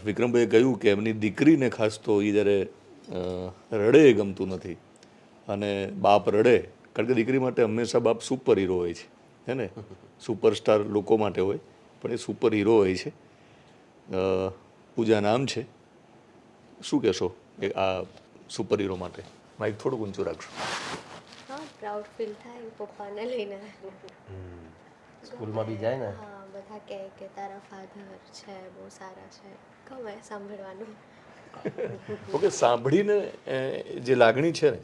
વિક્રમભાઈએ કહ્યું કે એમની દીકરીને ખાસ તો એ જ્યારે રડે એ ગમતું નથી અને બાપ રડે, કારણ કે દીકરી માટે હંમેશા બાપ સુપર હીરો હોય છે, હે ને? સુપરસ્ટાર લોકો માટે હોય, પણ એ સુપર હીરો હોય છે. પૂજા નામ છે. શું કહેશો એ આ સુપર હીરો માટે? માઇક થોડુંક ઊંચું રાખશો. હા, પ્રાઉડ ફીલ થાય પપ્પાને લઈને. સ્કૂલમાં બી જાય ને, હા, બધા કહે કે તારા ફાધર છે બહુ સારા છે, ગમે સાંભળવાનું. ઓકે, સાંભળીને જે લાગણી છે ને,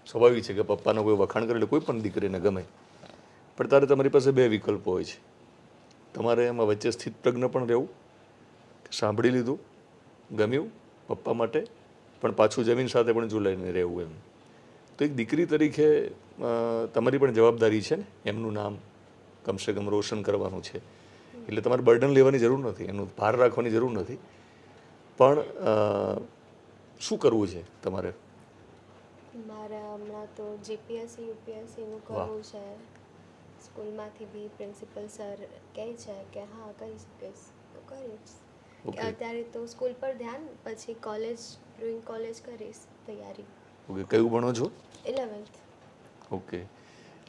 સ્વાભાવિક છે કે પપ્પાનો કોઈ વખાણ કરે એટલે કોઈ પણ દીકરીને ગમે, પણ તારે તમારી પાસે બે વિકલ્પો હોય છે. તમારે એમાં વચ્ચે સ્થિત પ્રજ્ઞ પણ રહેવું કે સાંભળી લીધું, ગમ્યું પપ્પા માટે, પણ પાછું જમીન સાથે પણ જોડાઈને રહેવું. એમ તો એક દીકરી તરીકે તમારી પણ જવાબદારી છે ને, એમનું નામ કમસે કમ રોશન કરવાનું છે. એટલે તમારે બર્ડન લેવાની જરૂર નથી, એનું ભાર રાખવાની જરૂર નથી, પણ શું કરવું છે તમારે? મારે હમણાં તો જીપીએસસી યુપીએસસીનું કરવું છે. સ્કૂલમાંથી બી પ્રિન્સિપલ સર કહે છે કે હા કરી શકીશ તો કરીશ. અત્યારે તો સ્કૂલ પર ધ્યાન, પછી કોલેજ ડ્રોઈંગ કોલેજ કરીશ તૈયારી. ઓકે, કયું ભણો છો? 11th. ઓકે,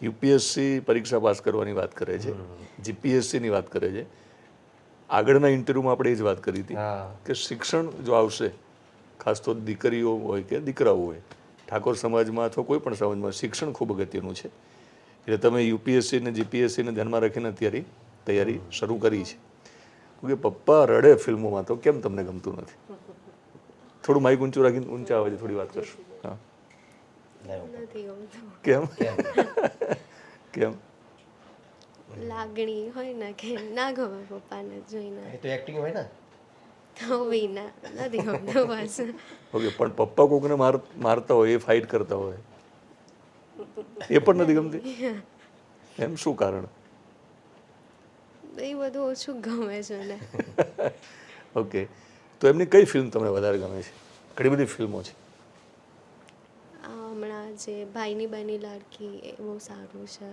યુપીએસસી પરીક્ષા પાસ કરવાની વાત કરે છે, જીપીએસસીની વાત કરે છે. આગળના ઇન્ટરવ્યૂમાં આપણે એ જ વાત કરી હતી કે શિક્ષણ જો આવશે, ખાસ તો દીકરીઓ હોય કે દીકરાઓ હોય, ઠાકોર સમાજમાં અથવા કોઈ પણ સમાજમાં શિક્ષણ ખૂબ અગત્યનું છે. એટલે તમે યુપીએસસી અને જીપીએસસીને ધ્યાનમાં રાખીને તૈયારી શરૂ કરી છે. કે પપ્પા રડે ફિલ્મોમાં તો કેમ તમને ગમતું નથી? થોડું માઇક ઊંચું રાખીને ઊંચા અવાજે થોડી વાત કરશો. હા, નથી ગમતું. કેમ? કેમ? લાગણી હોય ને કે ના ગમે પપ્પાને જોઈને. એ તો એક્ટિંગ હોય ને, તો બી નથી ગમતું બસ. ઓકે, પણ પપ્પા કોકને મારતા હોય, એ ફાઇટ કરતા હોય, એ પણ નથી ગમતી? એમ શું કારણ? એ બધું ઓછું ગમે છે ને. ઓકે, તો એમની કઈ ફિલ્મ તમને વધારે ગમે છે? ઘણી બધી ફિલ્મો છે. હમણાં જે ભાઈની બની લાડકી એ બહુ સારું છે.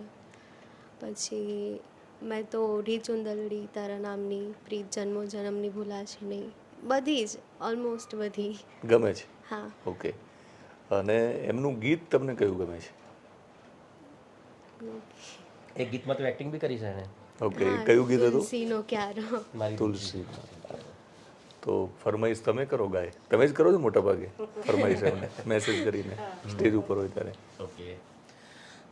પછી મેં તો રી ચુંદલડી તારા નામની, પ્રીત જન્મો જન્મની ભૂલાશે નહીં, બધી જ ઓલમોસ્ટ બધી ગમે છે. હા. ઓકે, અને એમનું ગીત તમને કયું ગમે છે? એક ગીતમાં તો એક્ટિંગ બી કરી છે એને. ઓકે, કયું ગીત હતું? તુલસીનો ક્યારો. તુલસી. તો ફરમાઈશ તમે કરો, ગાય તમે જ કરો છો મોટા ભાગે ફરમાઈશ એમને મેસેજ કરીને સ્ટેજ ઉપર હોય ત્યારે. ઓકે.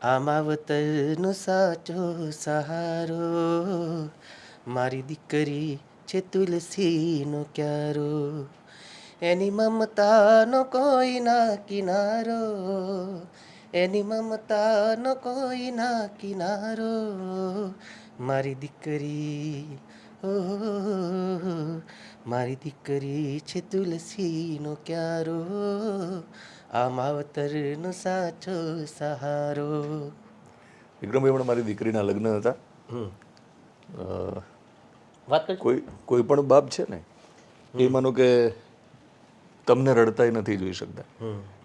આ માવતરનો સાચો સહારો, મારી દીકરી છે તુલસીનો ક્યારો, એની મમતાનો કોઈ ના કિનારો, એની મમતાનો કોઈ ના કિનારો, મારી દીકરી ઓ મારી દીકરી છે તુલસીનો ક્યારો, આ માવતરનો સાચો સહારો. વિક્રમભાઈ, હમણાં મારી દીકરીના લગ્ન હતા. વાત કરી કોઈ પણ બાપ છે ને, એ માનો કે તમને રડતા નથી જોઈ શકતા,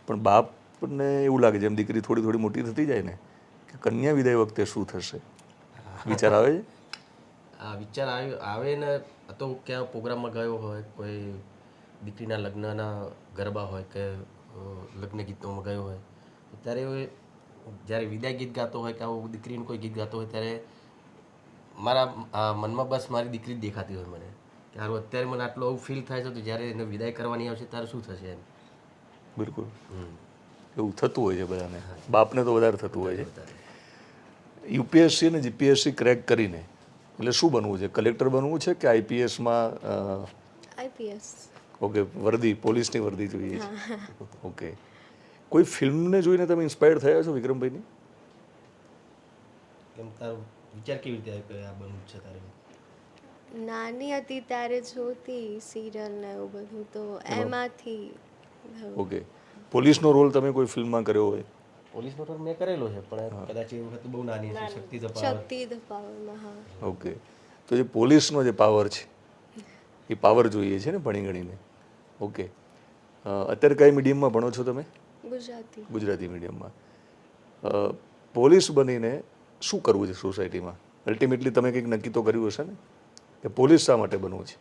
પણ બાપને એવું લાગે જેમ દીકરી થોડી થોડી મોટી થતી જાય ને, કે કન્યા વિદાય વખતે શું થશે, વિચાર આવે છે. આ વિચાર આવે ને, તો ક્યાં પ્રોગ્રામમાં ગયો હોય, કોઈ દીકરીના લગ્નના ગરબા હોય કે લગ્ન ગીતોમાં ગયો હોય, ત્યારે જ્યારે વિદાય ગીત ગાતો હોય કે આવું દીકરીનું કોઈ ગીત ગાતો હોય, ત્યારે મારા મનમાં બસ મારી દીકરી જ દેખાતી હોય મને, કે હારું અત્યારે મને આટલું આવું ફીલ થાય છે, તો જ્યારે એને વિદાય કરવાની આવશે ત્યારે શું થશે એમ. બિલકુલ એવું થતું હોય છે બધાને, બાપને તો વધારે થતું હોય છે. યુપીએસસી અને જીપીએસસી ક્રેક કરીને એટલે શું બનવું છે? કલેક્ટર બનવું છે કે આઈપીએસમાં? આઈપીએસ. ઓકે, વર્દી પોલીસની વર્દી જોઈએ છે. ઓકે, કોઈ ફિલ્મને જોઈને તમે ઇન્સ્પાયર્ડ થયા છો વિક્રમભાઈની? કેમ તારો વિચાર કેવી રીતે આવ્યો કે આ બનવું છે તારે? નાની હતી ત્યારે જોતી સિરિયલ ને એવું બધું, તો એમાંથી. ઓકે, પોલીસનો રોલ તમે કોઈ ફિલ્મમાં કર્યો હોય? પોલીસનો રોલ મેં કરેલો છે, પણ કદાચ એ વખત બહુ નાની છે. શક્તિ ધ પાવરમાં. હા. ઓકે, તો જે પોલીસનો જે પાવર છે, એ પાવર જોઈએ છે ને ભણી ગણીને. ઓકે, અત્યારે કઈ મીડિયમમાં ભણો છો તમે? ગુજરાતી. ગુજરાતી મીડિયમમાં. પોલીસ બનીને શું કરવું છે સોસાયટીમાં? અલ્ટિમેટલી તમે કંઈક નક્કી તો કર્યું હશે ને કે પોલીસ શા માટે બનવું છે?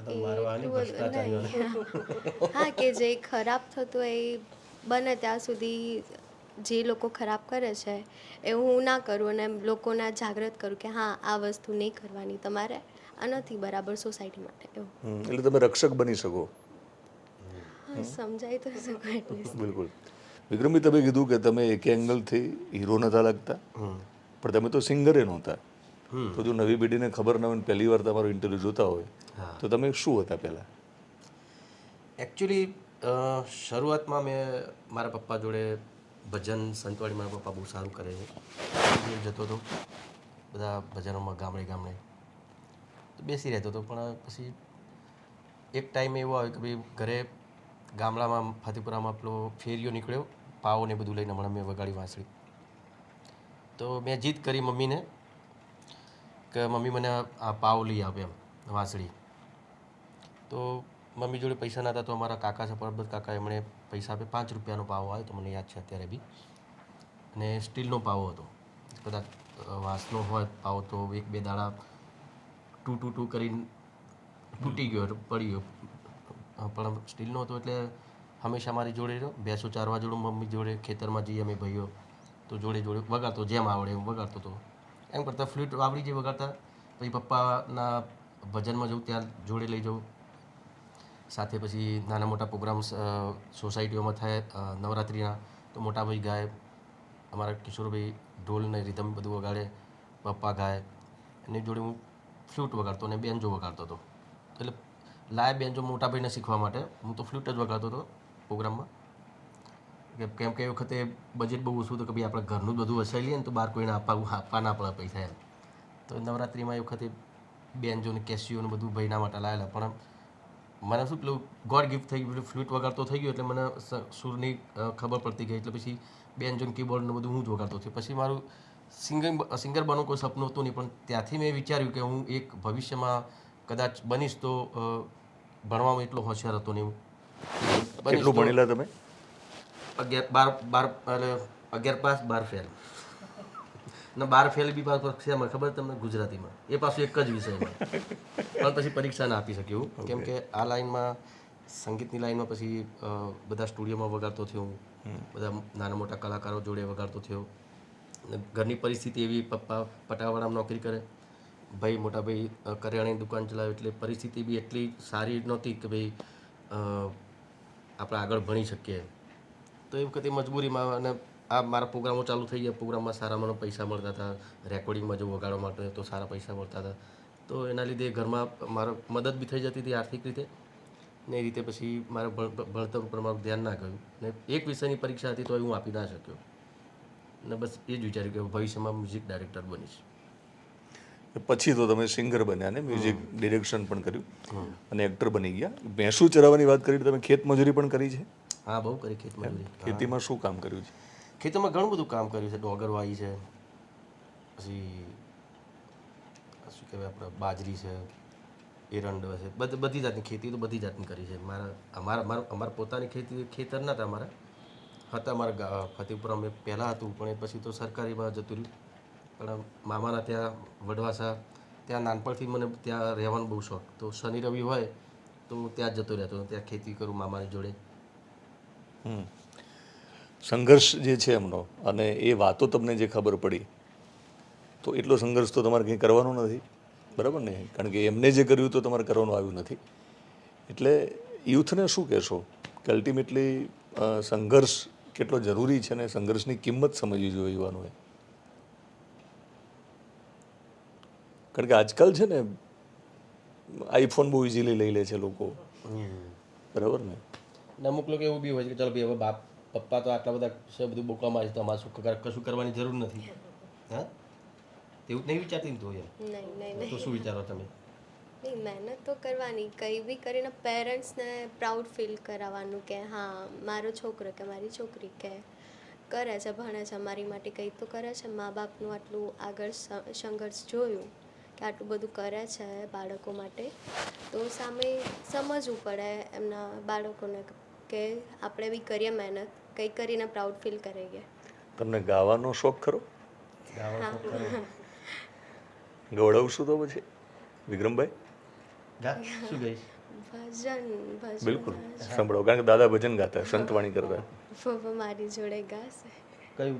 તો મારવાની એટલું બધું નહીં. હા, કે જે ખરાબ થતું એ બને ત્યાં સુધી જે લોકો ખરાબ કરે છે એ હું ના કરું અને લોકોને જાગૃત કરું કે હા આ વસ્તુ નહીં કરવાની તમારે, આ નથી બરાબર સોસાયટી માટે એવું. એટલે તમે રક્ષક બની શકો. હા, સમજાય તો શકો એટલીસ્ટ. બિલકુલ. વિક્રમભાઈ, તમે કીધું કે તમે એક એંગલથી હીરો નહોતા લાગતા, પણ તમે તો સિંગરે નહોતા. તો જો નવી પેઢીને ખબર ન હોય ને પહેલી વાર તમારો ઇન્ટરવ્યૂ જોતા હોય તો તમે શું હતા પહેલાં? એકચ્યુઅલી શરૂઆતમાં મેં મારા પપ્પા જોડે ભજન સંતવાડી, મારા પપ્પા બહુ સારું કરે છે, જતો હતો બધા ભજનોમાં ગામડે ગામડે, તો બેસી રહેતો હતો. પણ પછી એક ટાઈમ એવો આવ્યો કે ભાઈ ઘરે ગામડામાં ફતેપુરામાં પેલો ફેરિયો નીકળ્યો, પાવો ને બધું લઈને હમણાં મેં વગાડી વાંસળી. તો મેં જીદ કરી મમ્મીને કે મમ્મી મને આ પાવ લઈ આપે એમ, વાંસળી. તો મમ્મી જોડે પૈસા નહોતા, તો અમારા કાકા છે પરબત કાકા, એમણે પૈસા આપે. 5 રૂપિયાનો પાવો આવ્યો તો મને યાદ છે અત્યારે બી, અને સ્ટીલનો પાવો હતો. કદાચ વાંસનો હોય પાવો તો 1-2 દાડા ટૂ કરીને તૂટી ગયો, પડી ગયો. પણ સ્ટીલનો હતો એટલે હંમેશા મારી જોડે રહ્યો. ભેંસો ચારવા જોડે મમ્મી જોડે, ખેતરમાં જઈએ અમે ભાઈઓ તો જોડે જોડે વગાડતો, જેમ આવડે એમ વગાડતો હતો. એમ કરતાં ફ્લૂટ આવડી જે વગાડતા, પછી પપ્પાના ભજનમાં જવું ત્યાં જોડે લઈ જવું. સાથે પછી નાના મોટા પ્રોગ્રામ્સ સોસાયટીઓમાં થાય નવરાત્રિના, તો મોટા ભાઈ ગાય, અમારા કિશોરભાઈ ઢોલ ને રિધમ બધું વગાડે, પપ્પા ગાય. એની જોડે હું ફ્લૂટ વગાડતો અને બેન્જો વગાડતો હતો. એટલે લાય બેન્જો મોટા ભાઈને શીખવા માટે હું તો ફ્લૂટ જ વગાડતો હતો પ્રોગ્રામમાં. કેમ કે એ વખતે બજેટ બહુ ઓછું હતું કે ભાઈ આપણે ઘરનું જ બધું વસાવી લઈએ ને તો બહાર કોઈને આપવા ના પડે પૈસા એમ. તો નવરાત્રિમાં એ વખતે બેન્જો ને કેસીઓ ને બધું ભાઈના માટે લાવેલા. પણ મને શું પેલું ગોડ ગિફ્ટ થઈ ગયું, ફ્લૂટ વગાડતો થઈ ગયો એટલે મને સૂરની ખબર પડતી ગઈ. એટલે પછી બેન્જો ને કીબોર્ડ ને બધું હું જ વગાડતો થયો. પછી મારું સિંગર બનવું કોઈ સપનું હતું નહીં, પણ ત્યાંથી મેં વિચાર્યું કે હું એક ભવિષ્યમાં કદાચ બનીશ તો ભણવામાં એટલો હોશિયાર હતો નહીં. કેટલું ભણેલા તમે? 11 પાસ 12 ફેલ. ને 12 ફેલ બી પાસ શેમાં ખબર તમને? ગુજરાતીમાં. એ પાછું એક જ વિષયમાં. પણ પછી પરીક્ષા ના આપી શક્યું, કેમ કે આ લાઈનમાં સંગીતની લાઈનમાં પછી બધા સ્ટુડિયોમાં વગાડતો થયો હું, બધા નાના મોટા કલાકારો જોડે વગાડતો થયો. ઘરની પરિસ્થિતિ એવી, પપ્પા પટાવાળામાં નોકરી કરે, ભાઈ મોટા ભાઈ કરિયાણાની દુકાન ચલાવે, એટલે પરિસ્થિતિ બી એટલી સારી નહોતી કે ભાઈ આપણે આગળ ભણી શકીએ. તો એ વખતે મજબૂરીમાં, અને આ મારા પ્રોગ્રામો ચાલુ થઈ ગયા, પ્રોગ્રામમાં સારા મને પૈસા મળતા હતા, રેકોર્ડિંગમાં જો વગાડવા માટે તો સારા પૈસા મળતા હતા. તો એના લીધે ઘરમાં મારો મદદ બી થઈ જતી હતી આર્થિક રીતે, ને એ રીતે પછી મારા ભણતર ઉપર મારું ધ્યાન ના ગયું. ને એક વિષયની પરીક્ષા હતી તો હું આપી ના શક્યો. ને બસ એ જ વિચાર્યું કે ભવિષ્યમાં મ્યુઝિક ડાયરેક્ટર બનીશ. પછી તો તમે સિંગર બન્યા ને, મ્યુઝિક ડિરેક્શન પણ કર્યું અને એક્ટર બની ગયા. ભેંસું ચરાવવાની વાત કરી, તમે ખેતમજૂરી પણ કરી છે? હા, બહુ કરી ખેતમજૂરી. ખેતીમાં શું કામ કર્યું છે? ખેતરમાં ઘણું બધું કામ કર્યું છે. ડોગર વાવી છે, પછી શું કહેવાય આપણે બાજરી છે, એરંડો છે, બધી જાતની ખેતી તો બધી જાતની કરી છે. અમારા પોતાની ખેતર નહોતા અમારા, હતા અમારા ફતેપુરા મેં પહેલાં હતું, પણ એ પછી તો સરકારીમાં જતું રહ્યું. પણ મામાના ત્યાં વડવાસા, ત્યાં નાનપણથી મને ત્યાં રહેવાનો બહુ શોખ. તો શનિ રવિ હોય તો હું ત્યાં જ જતો રહેતો, ત્યાં ખેતી કરું મામાની જોડે. સંઘર્ષ જે છે એમનો, અને એ વાતો તમને જે ખબર પડી, તો એટલો સંઘર્ષ તો તમારે કંઈ કરવાનો નથી, બરાબર ને? કારણ કે એમને જે કર્યું તો તમારે કરવાનું આવ્યું નથી. એટલે યુથને શું કહેશો કે અલ્ટિમેટલી સંઘર્ષ કેટલો જરૂરી છે ને સંઘર્ષની કિંમત સમજવી જોઈએ યુવાનોએ? કારણ કે આજકાલ છે ને આઈફોન બહુ ઇઝીલી લઈ લે છે લોકો, બરાબર ને? અમુક લોકો એવું બી હોય છે કે ચાલો ભાઈ હવે બાપ પપ્પા તો આટલા બધા છે, બધું બહુ કમાય છે, તો અમારે કશું કરવાની જરૂર નથી. હા, એવું નહીં વિચારતી ને? તો યાર તો શું વિચારો તમે? નહીં, મહેનત તો કરવાની, કંઈ બી કરીને પેરેન્ટ્સને પ્રાઉડ ફીલ કરાવવાનું કે હા મારો છોકરો કે મારી છોકરી કે કરે છે, ભણે છે, મારી માટે કંઈ તો કરે છે. મા બાપનું આટલું આગળ સંઘર્ષ જોયું કે આટલું બધું કરે છે બાળકો માટે, તો સામે સમજવું પડે એમના બાળકોને કે આપણે બી કરીએ મહેનત, કંઈ કરીને પ્રાઉડ ફીલ કરીએ. તમને ગાવાનો શોખ ખરો? ગવડાવશું તો પછી વિક્રમભાઈ? શું કહીશ? ભજન બિલકુલ સાંભળો, કારણ કે દાદા ભજન ગાતા, સંતવાણી કરતા. પપ્પા મારી જોડે ગાશે. કયું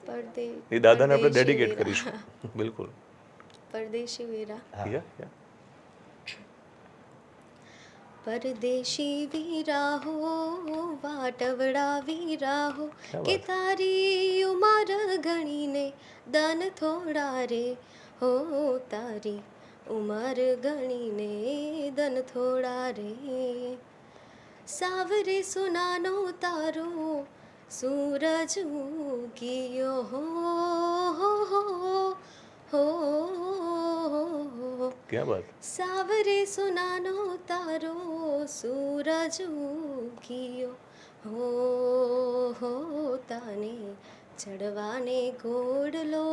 પણ એ દાદાને આપણે ડેડિકેટ કરીશું. બિલકુલ. પરદેશી વીરા. યા પરદેશી વીરા હો વાટવડા વીરા હો કે તારી ઉમર ગણીને દન થોડા રે હો તારી ઉમર ગણીને દન થોડા રે સાવરે સુનાનો તારો સૂરજ ઉગિયો હો ક્યાં બાત. સાવરે સુનાનો તારો સૂરજ ઉગિયો હો તાને ચડવાને ઘોડલો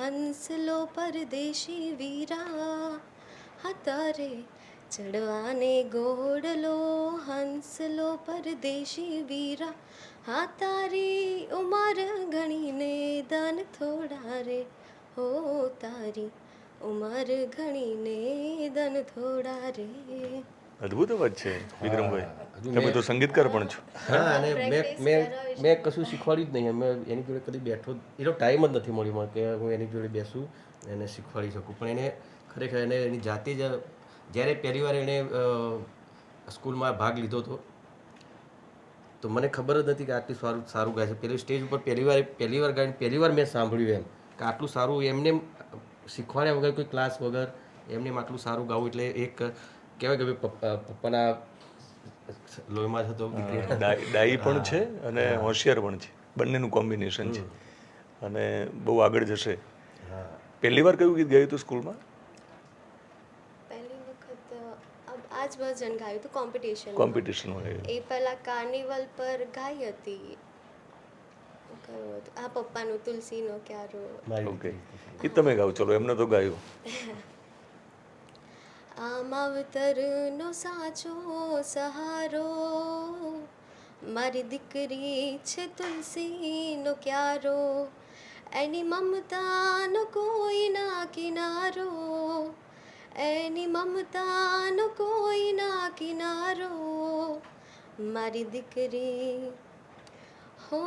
હંસલો પરદેશી વીરા હા તારે ચડવાને ઘોડલો હંસલો પરદેશી વીરા હા તારી ઉમર ગણીને દન થોડા રે હો તારી ઉમર ગણીને દન થોડા રે. અદ્ભુત અવાજ છે વિક્રમભાઈ. તમે તો સંગીતકાર પણ છો. હા, અને મેં કશું શીખવાડ્યું જ નહીં. મેં એની જોડે કદી બેઠો એનો ટાઈમ જ નથી મળ્યો મને કે હું એની જોડે બેસું એને શીખવાડી શકું. પણ એને ખરેખર એને એની જાતે જ જ્યારે પહેલી વાર એણે સ્કૂલમાં ભાગ લીધો હતો તો મને ખબર જ નથી કે આટલું સારું સારું ગાય છે. પેલી સ્ટેજ ઉપર પહેલી વાર ગાઈને પહેલી વાર મેં સાંભળ્યું એમ કે આટલું સારું એમને શીખવાડ્યા વગર કોઈ ક્લાસ વગર એમને આટલું સારું ગાવું એટલે એક કહેવાય કે પપ્પાના લોહીમાં થતો ડાઈ પણ છે અને હોશિયાર પણ છે, બંનેનું કોમ્બિનેશન છે અને બહુ આગળ જશે. પહેલી વાર કયું ગીત ગાયું હતું સ્કૂલમાં? પહેલી વખત આ જ ભજન ગાયું હતું કોમ્પિટિશન હોય. એ પહેલા કાર્નિવલ પર ગાઈ હતી. કયું હતું? આ પપ્પાનું તુલસીનો ક્યારો. ઓકે, એ તમે ગાઓ. ચલો, એમને તો ગાયું. આ માવતરનો સાચો સહારો મારી દીકરી છે તુલસીનો ક્યારો એની મમતાનો કોઈ ના કિનારો એની મમતાનો કોઈ ના કિનારો મારી દીકરી હો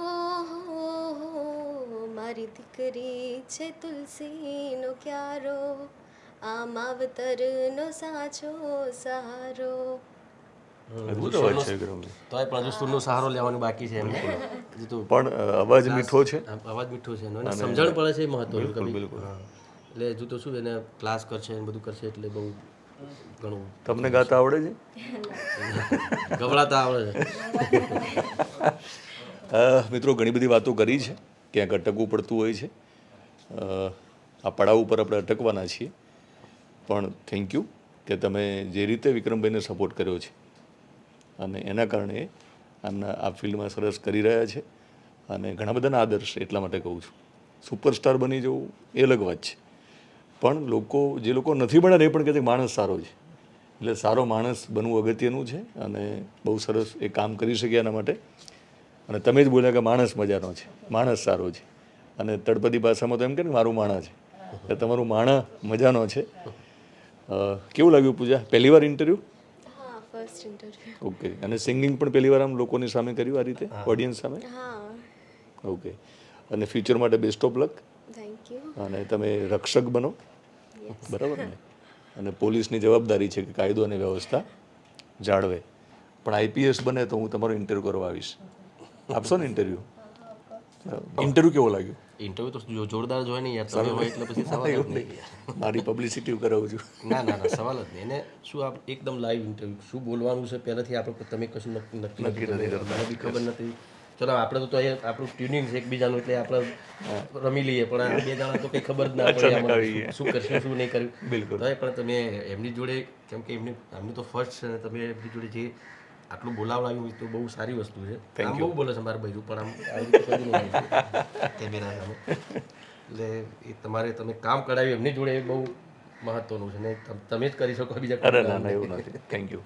મારી દીકરી છે તુલસીનો ક્યારો આ માવતરનો સાચો સહારો. અદ્ભુત અવાજ છે વિક્રમભાઈ. તોય પણ હજુ સુરનો સહારો લેવાનું બાકી છે એમને. હજુ તો પણ અવાજ મીઠો છે. અવાજ મીઠો છે એનો અને સમજણ પડે છે એ મહત્વનું. બિલકુલ, બિલકુલ. એટલે હજુ તો શું એને ક્લાસ કરશે ને બધું કરશે એટલે બહુ ઘણું. તમને ગાતા આવડે છે? ગભરાતા આવડે છે. મિત્રો, ઘણી બધી વાતો કરી છે, ક્યાંક અટકવું પડતું હોય છે. આ પડાવ ઉપર આપણે અટકવાના છીએ, પણ થેન્ક યુ કે તમે જે રીતે વિક્રમભાઈને સપોર્ટ કર્યો છે અને એના કારણે આમના આ ફિલ્ડમાં સરસ કરી રહ્યા છે અને ઘણા બધાના આદર્શ. એટલા માટે કહું છું, સુપરસ્ટાર બની જવું એ અલગ વાત છે, પણ જે લોકો નથી બન્યા એ પણ કહે છે કે માણસ સારો છે. એટલે સારો માણસ બનવું અગત્યનું છે અને બહુ સરસ એ કામ કરી શકે એના માટે. અને તમે જ બોલ્યા કે માણસ મજાનો છે, માણસ સારો છે, અને તળપદી ભાષામાં તો એમ કે મારું માણા છે, એટલે તમારું માણા મજાનો છે. કેવું લાગ્યું પૂજા? પહેલી વાર ઇન્ટરવ્યૂ? હા, ફર્સ્ટ ઇન્ટરવ્યુ. ઓકે. અને સિંગિંગ પણ પહેલી વાર આમ લોકોની સામે કર્યું આ રીતે, ઓડિયન્સ સામે? હા. ઓકે. અને ફ્યુચર માટે best of luck. Thank you. અને તમે રક્ષક બનો, બરાબર ને? અને પોલીસની જવાબદારી છે કે કાયદો અને વ્યવસ્થા જાળવે. પણ આઈપીએસ બને તો હું તમારો ઇન્ટરવ્યૂ કરવા આવીશ. આપશો ને ઇન્ટરવ્યૂ? ઇન્ટરવ્યૂ કેવો લાગ્યો? ઇન્ટરવ્યુ તો જોરદાર જોઈએ ને યાર. તમે હોય એટલે પછી સવાલ જ નહીં. મારી પબ્લિસિટી કરાવું છું. ના ના ના, સવાલ જ નહીં. એને શું આપ એકદમ લાઈવ ઇન્ટરવ્યુ શું બોલવાનું છે પહેલાંથી આપણે તમે કશું નક્કી નથી કરતા. મને બી ખબર નથી. ચલો આપણે તો અહીંયા આપણું ટ્યુનિંગ છે એકબીજાનું એટલે આપણે રમી લઈએ, પણ આ બે જણા તો કંઈ ખબર જ ના પડે આમાં શું કરશું શું નહીં કર્યું. બિલકુલ. તો પણ તમે એમની જોડે કેમ કે એમની તો ફર્સ્ટ છે ને તમે એમની જોડે જે આટલું બોલાવડાવ્યું એ તો બહુ સારી વસ્તુ છે. આમ બહુ બોલે છે મારા ભાઈ, પણ આમ આવી રીતે કદી નહીં કેમેરા સામે. એટલે એ તમે કામ કરાવ્યું એમની જોડે એ બહુ મહત્વનું છે ને તમે જ કરી શકો બીજા. અરે ના ના, એવું નથી. Thank you.